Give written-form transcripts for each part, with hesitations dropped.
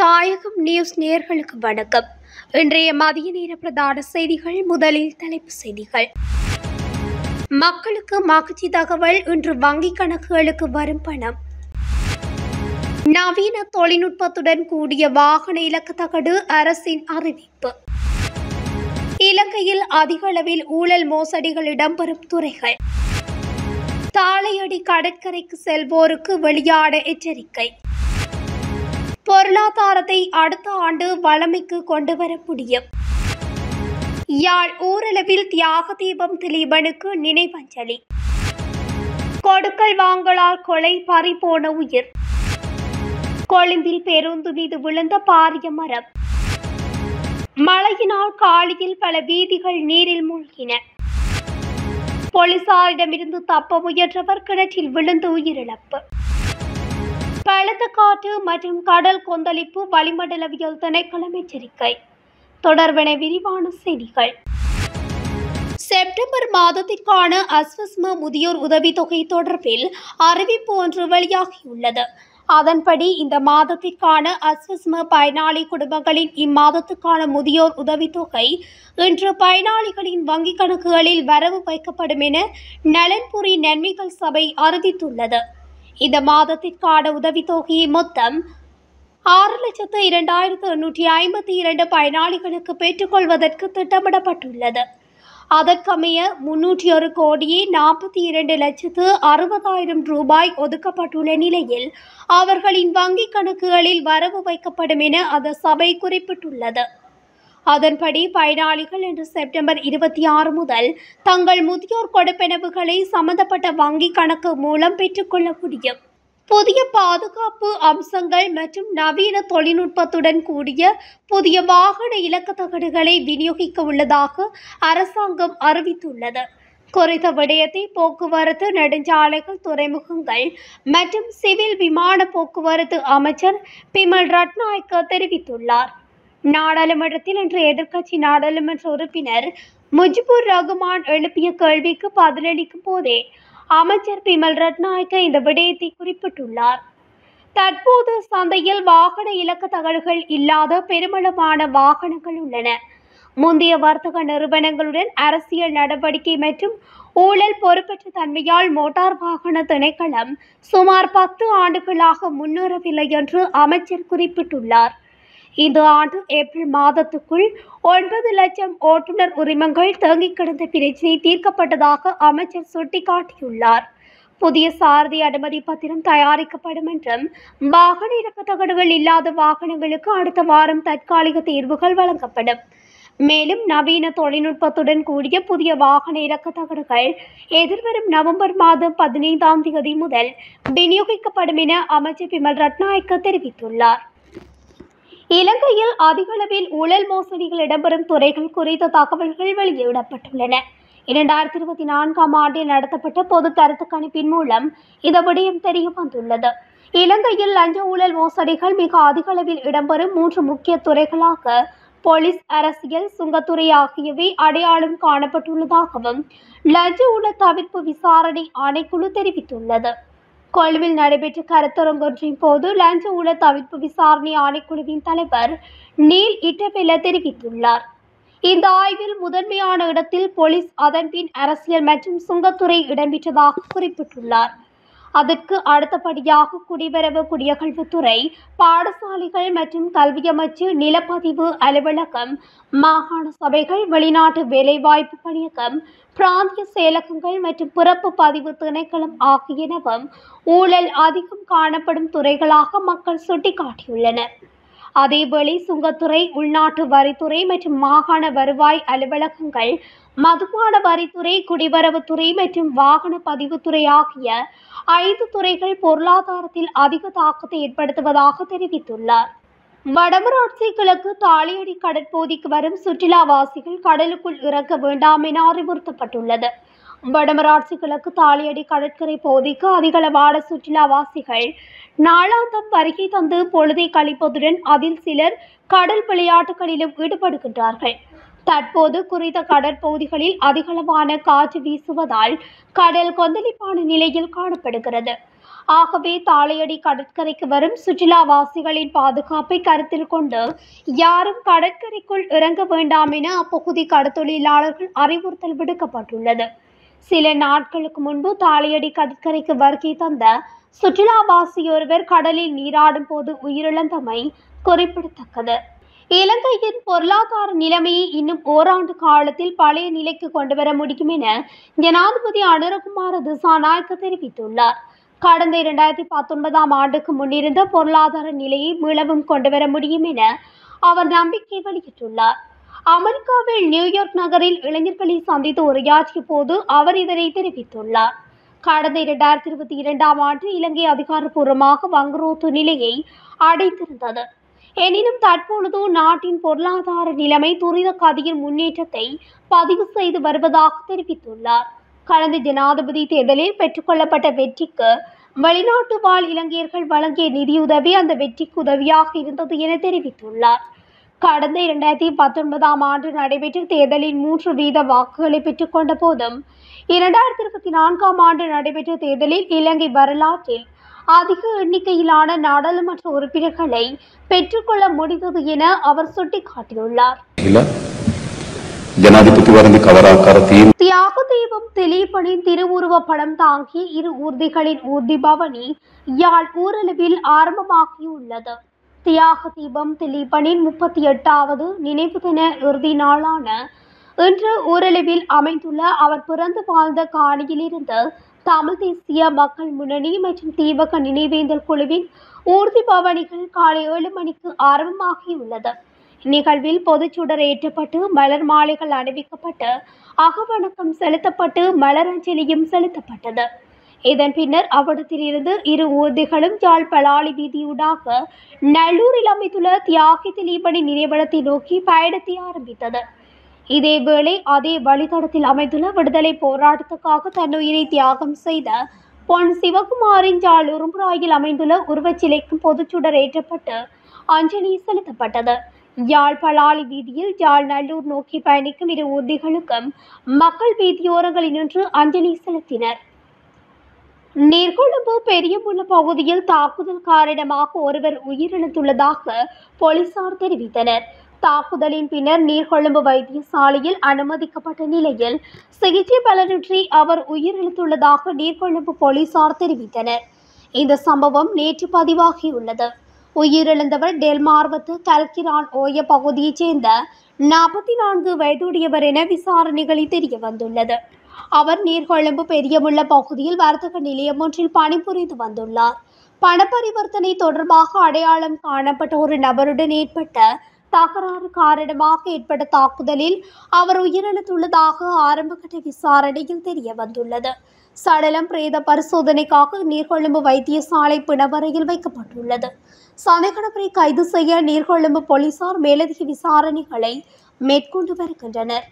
தாயகம் நியூஸ் நேயர்களுக்கு வணக்கம். இன்றைய மதிய நேர பிரதான செய்திகள். முதலில் தலைப்புச் செய்திகள். மக்களுக்கு மகிழ்ச்சி தகவல். இன்று வங்கிக் கணக்குகளுக்கு வரும் பணம். நவீன தொழில்நுட்பத்துடன் கூடிய வாகன இலக்கு தகடு அரசின் அறிவிப்பு. இலங்கையில் அதிக அளவில் ஊழல் மோசடிகள் இடம்பெறும் துறைகள். தாளையடி கடற்கரைக்கு செல்வோருக்கு வெளியான எச்சரிக்கை. பொருளாதாரத்தை அடுத்த ஆண்டு வளமைக்கு கொண்டுவர முடியும். யாழ் ஊரளவில் தியாக தீபம் திலீபனுக்கு நினைவஞ்சலி. கொடுக்கல் வாங்கலால் கொலை பறிபோன உயிர். கொழும்பில் பேருந்து மீது விழுந்த பாரிய மரம். மழையினால் காலியில் பல வீதிகள் நீரில் மூழ்கின. போலீசாரிடமிருந்து தப்ப முயன்றவர் கிணற்றில் விழுந்து உயிரிழப்பு. பலத்த காற்று மற்றும் கடல் கொந்தளிப்பு வளிமண்டலவியல் திணைக்களம் எச்சரிக்கை. தொடர்பென விரிவான செய்திகள். செப்டம்பர் மாதத்திற்கான அஸ்வஸ்ம முதியோர் உதவித்தொகை தொடர்பில் அறிவிப்பு ஒன்று வெளியாகியுள்ளது. அதன்படி இந்த மாதத்திற்கான அஸ்வஸ்ம பயனாளி குடும்பங்களின் இம்மாதத்துக்கான முதியோர் உதவித்தொகை இன்று பயனாளிகளின் வங்கிக் கணக்குகளில் வரவு வைக்கப்படும் என நலன்புரி நன்மைகள் சபை அறிவித்துள்ளது. இந்த மாதத்திற்கான உதவித்தொகையை மொத்தம் 6,02,852 பயனாளிகளுக்கு பெற்றுக்கொள்வதற்கு திட்டமிடப்பட்டுள்ளது. அதற்கமைய 301,42,60,000 ரூபாய் ஒதுக்கப்பட்டுள்ள நிலையில் அவர்களின் வங்கிக் கணக்குகளில் வரவு வைக்கப்படும் என அந்த சபை குறிப்பிட்டுள்ளது. அதன்படி பயனாளிகள் இன்று செப்டம்பர் 26 முதல் தங்கள் முதியோர் கொடுப்பனவுகளை சம்பந்தப்பட்ட வங்கிக் கணக்கு மூலம் பெற்றுக்கொள்ள முடியும். புதிய பாதுகாப்பு அம்சங்கள் மற்றும் நவீன தொழில்நுட்பத்துடன் கூடிய புதிய வாகன இலக்கு தகடுகளை விநியோகிக்க உள்ளதாக அரசாங்கம் அறிவித்துள்ளது. குறித்த விடயத்தை போக்குவரத்து, நெடுஞ்சாலைகள், துறைமுகங்கள் மற்றும் சிவில் விமான போக்குவரத்து அமைச்சர் பிமல் ரட்நாயக்க தெரிவித்துள்ளார். நாடாளுமன்றத்தில் இன்று எதிர்க்கட்சி நாடாளுமன்ற உறுப்பினர் முஜிபுர் ரகுமான் எழுப்பிய கேள்விக்கு பதிலளிக்கும் போதே அமைச்சர் பிமல் ரட்நாயக்க இந்த விடயத்தை குறிப்பிட்டுள்ளார். தற்போது சந்தையில் வாகன இலக்கு தகடுகள் இல்லாத பெருமளவான வாகனங்கள் உள்ளன. முந்தைய வர்த்தக நிறுவனங்களுடன் அரசியல் நடவடிக்கை மற்றும் ஊழல் பொறுப்பற்ற தன்மையால் மோட்டார் வாகன திணைக்களம் சுமார் 10 ஆண்டுகளாக முன்னேறவில்லை என்று அமைச்சர் குறிப்பிட்டுள்ளார். இந்த ஆண்டு ஏப்ரல் மாதத்துக்குள் 9 லட்சம் ஓட்டுநர் உரிமங்கள் தேங்கிக் கிடந்த பிரச்சினை தீர்க்கப்பட்டதாக அமைச்சர் சுட்டிக்காட்டியுள்ளார். புதிய சாரதி அனுமதி பத்திரம் தயாரிக்கப்படும் என்றும் வாகன இலக்கு தகடுகள் இல்லாத வாகனங்களுக்கு அடுத்த வாரம் தற்காலிக தீர்வுகள் வழங்கப்படும். மேலும் நவீன தொழில்நுட்பத்துடன் கூடிய புதிய வாகன இலக்கு தகடுகள் எதிர்வரும் நவம்பர் மாதம் 15ஆம் தேதி முதல் விநியோகிக்கப்படும் என அமைச்சர் பிமல் ரட்நாயக்க தெரிவித்துள்ளார். இலங்கையில் அதிகளவில் ஊழல் மோசடிகள் இடம்பெறும் துறைகள் குறித்த தகவல்கள் வெளியிடப்பட்டுள்ளன. 2024ஆம் ஆண்டில் நடத்தப்பட்ட பொது கருத்து கணிப்பின் மூலம் இந்த விடயம் தெரிய வந்துள்ளது. இலங்கையில் லஞ்ச ஊழல் மோசடிகள் மிக அதிகளவில் இடம்பெறும் 3 முக்கிய துறைகளாக போலீஸ், அரசியல், சுங்கத்துறை ஆகியவை அடையாளம் காணப்பட்டுள்ளதாகவும் லஞ்ச ஊழல் தவிர்ப்பு விசாரணை ஆணைக்குழு தெரிவித்துள்ளது. கொழும்பில் நடைபெற்ற கருத்தரங்கொன்றின் போது லஞ்ச ஊழல் தவிர்ப்பு விசாரணை ஆணைக்குழுவின் தலைவர் நீல் இட்டவெல தெரிவித்துள்ளார். இந்த ஆய்வில் முதன்மையான இடத்தில் போலீஸ், அதன்பின் அரசியல் மற்றும் சுங்கத்துறை இடம்பெற்றதாக குறிப்பிட்டுள்ளார். அதற்கு அடுத்தபடியாக குடிவரவு, குடியகழ்வுத்துறை, பாடசாலைகள் மற்றும் கல்வியமைச்சு, நிலப்பதிவு அலுவலகம், மாகாண சபைகள், வெளிநாட்டு வேலைவாய்ப்பு பணியகம், பிராந்திய செயலகங்கள் மற்றும் பிறப்பு பதிவு திணைக்களம் ஆகியனவும் ஊழல் அதிகம் காணப்படும் துறைகளாக மக்கள் சுட்டிக்காட்டியுள்ளனர். அதேவேளை சுங்கத்துறை, உள்நாட்டு வரித்துறை மற்றும் மாகாண வருவாய் அலுவலகங்கள், மதுபான வரித்துறை, குடிவரவுத்துறை மற்றும் வாகன பதிவுத்துறை ஆகிய 5 துறைகள் பொருளாதாரத்தில் அதிக தாக்கத்தை ஏற்படுத்துவதாக தெரிவித்துள்ளார். வடமராட்சி கிழக்கு தாளையடி கடற்பகுதிக்கு வரும் சுற்றுலாவாசிகள் கடலுக்குள் இறங்க வேண்டாம் என அறிவுறுத்தப்பட்டுள்ளது. வடமராட்சி கிழக்கு தாளையடி கடற்கரை பகுதிக்கு அதிகளவான சுற்றுலாவாசிகள் நாளாந்தம் வருகை தந்து பொழுதை கழிப்பதுடன் அதில் சிலர் கடல் விளையாட்டுகளிலும் ஈடுபடுகின்றார்கள். தற்போது குறித்த கடற்பகுதிகளில் அதிகளவான காற்று வீசுவதால் கடல் கொந்தளிப்பான நிலையில் காணப்படுகிறது. ஆகவே தாளையடி கடற்கரைக்கு வரும் சுற்றுலாவாசிகளின் பாதுகாப்பை கருத்தில் கொண்டு யாரும் கடற்கரைக்குள் இறங்க வேண்டாம் என அப்பகுதி கடற்தொழிலாளர்கள் அறிவுறுத்தல் விடுக்கப்பட்டுள்ளது. சில நாட்களுக்கு முன்பு தாளையடி கடற்கரைக்கு வருகை தந்த சுற்றுலாவாசியொருவர் கடலில் நீராடும் போது உயிரிழந்தமை குறிப்பிடத்தக்கது. இலங்கையின் பொருளாதார நிலைமையை இன்னும் ஓராண்டு காலத்தில் பழைய நிலைக்கு கொண்டுவர முடியும் என ஜனாதிபதி அனுரகுமார திசாநாயக்க தெரிவித்துள்ளார். கடந்த 2019 ஆண்டுக்கு முன்னிருந்த பொருளாதார நிலையை மீளவும் கொண்டுவர முடியும் என அவர் நம்பிக்கை வெளியிட்டுள்ளார். அமெரிக்காவில் நியூயார்க் நகரில் இளைஞர்களை சந்தித்து உரையாற்றிய போது அவர் இதனை தெரிவித்துள்ளார். கடந்த 2022 ஆண்டு இலங்கை அதிகாரப்பூர்வமாக வங்குரோத்து நிலையை அடைந்திருந்தது. எனினும் தற்பொழுது நாட்டின் பொருளாதார நிலைமை துரித கதியில் முன்னேற்றத்தை பதிவு செய்து வருவதாக தெரிவித்துள்ளார். கடந்த ஜனாதிபதி தேர்தலில் பெற்றுக்கொள்ளப்பட்ட வெற்றிக்கு வெளிநாட்டு வாழ் இலங்கையர்கள் வழங்கிய நிதியுதவி அந்த வெற்றிக்கு உதவியாக இருந்தது என தெரிவித்துள்ளார். கடந்த 2019 ஆண்டு நடைபெற்ற தேர்தலில் 3% வாக்குகளை பெற்றுக்கொண்ட போதும் 2024 ஆண்டு நடைபெற்ற தேர்தலில் இலங்கை வரலாற்றில் அதிக எண்ணிக்கையிலான நாடாளுமன்ற உறுப்பினர்களை பெற்றுக்கொள்ள முடிந்தது என அவர் சுட்டிக்காட்டியுள்ளார். தியாக தீபம் திலீபனின் திருவுருவ படம் தாங்கிய இரு ஊர்திகளின் ஊர்தி பவனி யாழ் ஊரளவில் ஆரம்பமாகியுள்ளது. தியாக தீபம் திலீபனின் 38வது நினைவு தின இறுதி நாளான இன்று ஊரளவில் அமைந்துள்ள அவர் பிறந்து வாழ்ந்த காணியிலிருந்து தமிழ் தேசிய மக்கள் முன்னணி மற்றும் தீவக நினைவேந்தல் குழுவின் ஊர்தி பவனிகள் காலை 7 மணிக்கு ஆரம்பமாகியுள்ளது. இந்நிகழ்வில் பொதுச்சுடர் ஏற்றப்பட்டு மலர் மாலைகள் அணிவிக்கப்பட்டு அகவணக்கம் செலுத்தப்பட்டு மலரஞ்சலியும் செலுத்தப்பட்டது. இதன் பின்னர் அவ்விடத்தில் இருந்து இரு ஊர்திகளும் யாழ் பலாலி வீதியூடாக நல்லூரில் அமைந்துள்ள தியாகி திலீபனின் நினைவிடத்தை நோக்கி பயணத்தை ஆரம்பித்தது. இதேவேளை அதே வழித்தடத்தில் அமைந்துள்ள விடுதலை போராட்டத்துக்காக தன்னுயிரை தியாகம் செய்த பொன் சிவகுமாரின் யாழ் உரும்புராயில் அமைந்துள்ள உருவச்சிலைக்கும் பொதுச்சுடர் ஏற்றப்பட்டு அஞ்சலி செலுத்தப்பட்டது. யாழ் பலாலி வீதியில் யாழ் நல்லூர் நோக்கி பயணிக்கும் இரு ஊர்திகளுக்கும் மக்கள் வீதியோரங்களில் நின்று அஞ்சலி செலுத்தினர். நீர்கொழும்பு பெரியமுள்ள பகுதியில் தாக்குதல் காரணமாக ஒருவர் உயிரிழந்துள்ளதாக போலீசார் தெரிவித்தனர். தாக்குதலின் பின்னர் நீர்கொழும்பு வைத்தியசாலையில் அனுமதிக்கப்பட்ட நிலையில் சிகிச்சை பலனின்றி அவர் உயிரிழந்துள்ளதாக நீர்கொழும்பு போலீசார் தெரிவித்தனர். இந்த சம்பவம் நேற்று பதிவாகியுள்ளது. உயிரிழந்தவர் டெல்மார்வத்து கல்கிரான் ஓய பகுதியைச் சேர்ந்த 44 வயதுடையவர் என விசாரணைகளில் தெரிய வந்துள்ளது. அவர் நீர்கொழும்பு பெரியமுள்ள பகுதியில் வர்த்தக நிலையம் ஒன்றில் பணிபுரிந்து வந்துள்ளார். பண பரிவர்த்தனை தொடர்பாக அடையாளம் காணப்பட்ட ஒரு நபருடன் ஏற்பட்ட தகராறு காரணமாக ஏற்பட்ட தாக்குதலில் அவர் உயிரிழந்துள்ளதாக ஆரம்பகட்ட விசாரணையில் தெரிய வந்துள்ளது. சடலம் பிரேத பரிசோதனைக்காக நீர்கொழும்பு வைத்தியசாலை பிணவரையில் வைக்கப்பட்டுள்ளது. சந்தேகநபரை கைது செய்ய நீர்கொழும்பு போலீசார் மேலதிக விசாரணைகளை மேற்கொண்டு வருகின்றனர்.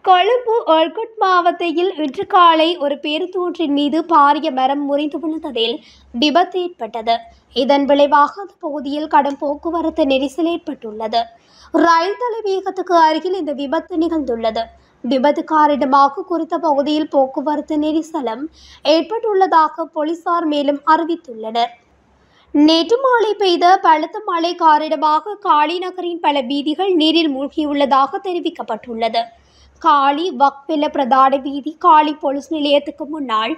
கொழும்பு ஒல்கொட் மாவட்டத்தில் இன்று காலை ஒரு பேருந்து ஒன்றின் மீது பாரிய மரம் முறிந்து விழுந்ததில் விபத்து ஏற்பட்டது. இதன் விளைவாக அந்த பகுதியில் கடும் போக்குவரத்து நெரிசல் ஏற்பட்டுள்ளது. ரயில் தலைமையகத்துக்கு அருகில் இந்த விபத்து நிகழ்ந்துள்ளது. விபத்து காரணமாக குறித்த பகுதியில் போக்குவரத்து நெரிசலும் ஏற்பட்டுள்ளதாக போலீசார் மேலும் அறிவித்துள்ளனர். நேற்று மாலை பெய்த பலத்த மழை காரணமாக காலி நகரின் பல வீதிகள் நீரில் மூழ்கியுள்ளதாக தெரிவிக்கப்பட்டுள்ளது. காலி வக்பெல்ல பிரதான வீதி காலி போலீஸ் நிலையத்துக்கு முன்னால்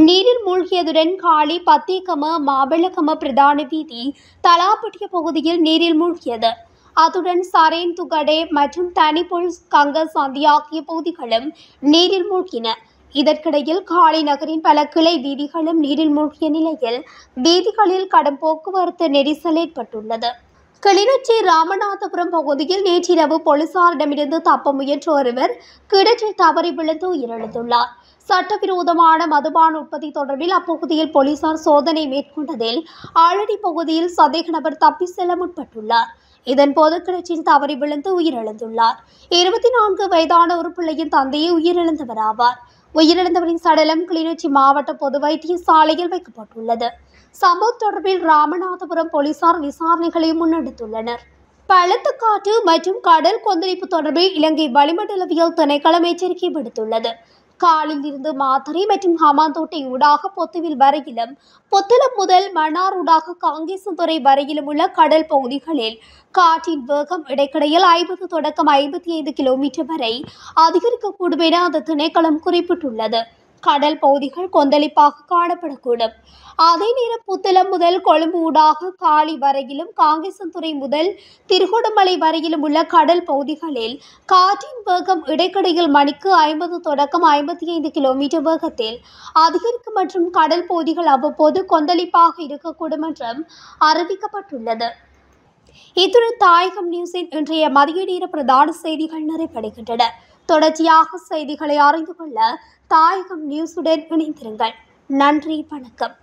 நீரில் மூழ்கியதுடன் காலி பத்தேகம மாபெலகம பிரதான வீதி தலாப்பட்டிய பகுதியில் நீரில் மூழ்கியது. அத்துடன் சரேன் துகடே மற்றும் தனி போலீஸ் கங்க சந்தி ஆகிய பகுதிகளும் நீரில் மூழ்கின. இதற்கிடையில் காலி நகரின் பல கிளை வீதிகளும் நீரில் மூழ்கிய நிலையில் வீதிகளில் கடும் போக்குவரத்து நெரிசல் ஏற்பட்டுள்ளது. கிளிநொச்சி ராமநாதபுரம் பகுதியில் நேற்றிரவு போலீசாரிடமிருந்து தப்ப முயன்ற ஒருவர் கிணற்றில் தவறி விழுந்து உயிரிழந்துள்ளார். சட்டவிரோதமான மதுபான உற்பத்தி தொடர்பில் அப்பகுதியில் போலீசார் சோதனை மேற்கொண்டதில் ஆலடி பகுதியில் சந்தேக நபர் தப்பி செல்ல முற்பட்டுள்ளார். இதன்போது கிணற்றில் தவறி விழுந்து உயிரிழந்துள்ளார். 24 வயதான ஒரு பிள்ளையின் தந்தையை உயிரிழந்தவராவார். உயிரிழந்தவரின் சடலம் கிளிநொச்சி மாவட்ட பொது வைத்தியசாலையில் வைக்கப்பட்டுள்ளது. சம்பவம் தொடர்பில் ராமநாதபுரம் போலீசார் விசாரணைகளை முன்னெடுத்துள்ளனர். பலத்த காற்று மற்றும் கடல் கொந்தளிப்பு தொடர்பில் இலங்கை வளிமண்டலவியல் திணைக்களம் எச்சரிக்கை விடுத்துள்ளது. காலில் இருந்து மாத்தறை மற்றும் ஹமாந்தோட்டை ஊடாக பொத்துவில் வரையிலும், புத்தளம் முதல் மன்னார் ஊடாக காங்கேசன்துறை வரையிலும் உள்ள கடல் பகுதிகளில் காற்றின் வேகம் இடைக்கிடையில் 50 தொடக்கம் 55 கிலோமீட்டர் வரை அதிகரிக்கக்கூடும் என அந்த திணைக்களம் குறிப்பிட்டுள்ளது. கடல் பகுதிகள் கொந்தளிப்பாக காணப்படக்கூடும். அதே நேரம் புத்தளம் முதல் கொழும்பு ஊடாக காலி வரையிலும், காங்கேசன்துறை முதல் திருகோணமலை வரையிலும் உள்ள கடல் பகுதிகளில் காற்றின் வேகம் இடைக்கிடையில் மணிக்கு 50 தொடக்கம் 55 கிலோமீட்டர் வேகத்தில் அதிகரிக்கும் மற்றும் கடல் பகுதிகள் அவ்வப்போது கொந்தளிப்பாக இருக்கக்கூடும் என்றும் அறிவிக்கப்பட்டுள்ளது. இத்துடன் தாயகம் நியூஸின் இன்றைய மதிய நேர பிரதான செய்திகள் நிறைவடைகின்றன. தொடர்ச்சியாக செய்திகளை அறிந்து கொள்ள தாயகம் நியூஸுடன் இணைந்திருங்கள். நன்றி, வணக்கம்.